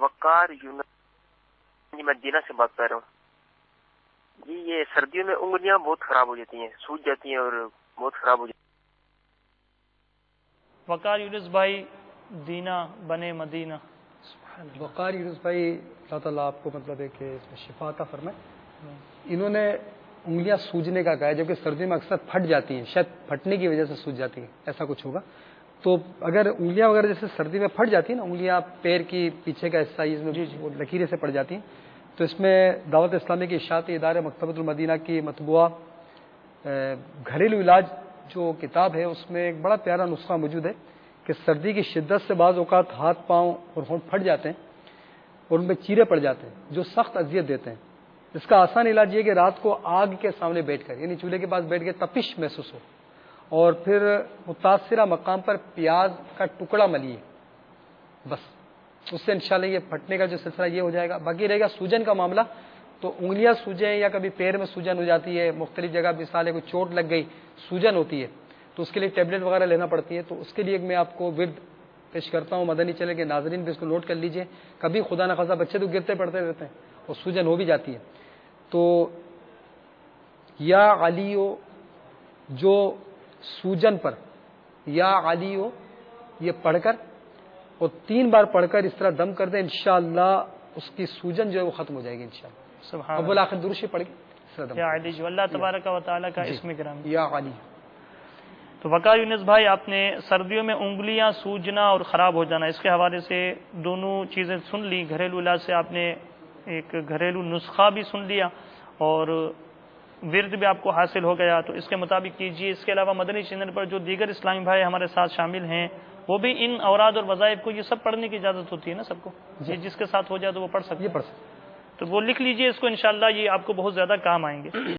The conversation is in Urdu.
وقار یونس جی، مدینہ سے بات کر رہا ہوں جی۔ یہ سردیوں میں انگلیاں بہت خراب ہو جاتی ہیں، سوج جاتی ہیں اور بہت خراب ہو جاتی ہیں۔ وقار یونس بھائی دینا بنے مدینہ۔ وقار یونس بھائی اللہ تعالیٰ آپ کو مطلب ہے کہ اس میں شفا عطا فرمائے۔ انہوں نے انگلیاں سوجنے کا کہا ہے، جبکہ سردیوں میں اکثر پھٹ جاتی ہیں، شاید پھٹنے کی وجہ سے سوج جاتی ہیں، ایسا کچھ ہوگا۔ تو اگر انگلیاں وغیرہ جیسے سردی میں پھٹ جاتی ہیں نا، انگلیاں پیر کی پیچھے کا حصہ اس میں وہ لکیریں سے پڑ جاتی ہیں، تو اس میں دعوت اسلامی کے اشاعتی ادارے مکتبۃ المدینہ کی مطبوعہ گھریلو علاج جو کتاب ہے، اس میں ایک بڑا پیارا نسخہ موجود ہے کہ سردی کی شدت سے بعض اوقات ہاتھ پاؤں اور ہونٹ پھٹ جاتے ہیں اور ان میں چیرے پڑ جاتے ہیں جو سخت اذیت دیتے ہیں۔ اس کا آسان علاج یہ کہ رات کو آگ کے سامنے بیٹھ کر، یعنی چولہے کے پاس بیٹھ کے تپش محسوس ہو، اور پھر متاثرہ مقام پر پیاز کا ٹکڑا ملیے، بس اس سے انشاءاللہ یہ پھٹنے کا جو سلسلہ یہ ہو جائے گا۔ باقی رہے گا سوجن کا معاملہ، تو انگلیاں سوجیں یا کبھی پیر میں سوجن ہو جاتی ہے، مختلف جگہ مثال ہے کوئی چوٹ لگ گئی سوجن ہوتی ہے، تو اس کے لیے ٹیبلٹ وغیرہ لینا پڑتی ہے، تو اس کے لیے میں آپ کو ورد پیش کرتا ہوں، مدنی چلے کے ناظرین بھی اس کو نوٹ کر لیجئے۔ کبھی خدا نخواستہ بچے تو گرتے پڑتے رہتے ہیں اور سوجن ہو بھی جاتی ہے، تو یا علیو جو سوجن پر یا علیو یہ پڑھ کر اور 3 بار پڑھ کر اس طرح دم کر دیں، انشاءاللہ اس کی سوجن جو ہے وہ ختم ہو جائے گی انشاءاللہ۔ سبحان اب آخر درشی پڑھ کے اس طرح دم یا علی جو اللہ تبارک و تعالیٰ کا جی، اسم گرامی۔ یا علی۔ تو وقار یونس بھائی، آپ نے سردیوں میں انگلیاں سوجنا اور خراب ہو جانا، اس کے حوالے سے دونوں چیزیں سن لی۔ گھریلو علاج سے آپ نے ایک گھریلو نسخہ بھی سن لیا اور ورد بھی آپ کو حاصل ہو گیا، تو اس کے مطابق کیجیے۔ اس کے علاوہ مدنی چینل پر جو دیگر اسلامی بھائی ہمارے ساتھ شامل ہیں، وہ بھی ان اوراد اور وظائف کو یہ سب پڑھنے کی اجازت ہوتی ہے نا سب کو، یہ جس کے ساتھ ہو جائے تو وہ پڑھ سکتے یہ ہیں، پڑھ سکتے تو وہ لکھ لیجئے اس کو، انشاءاللہ یہ آپ کو بہت زیادہ کام آئیں گے۔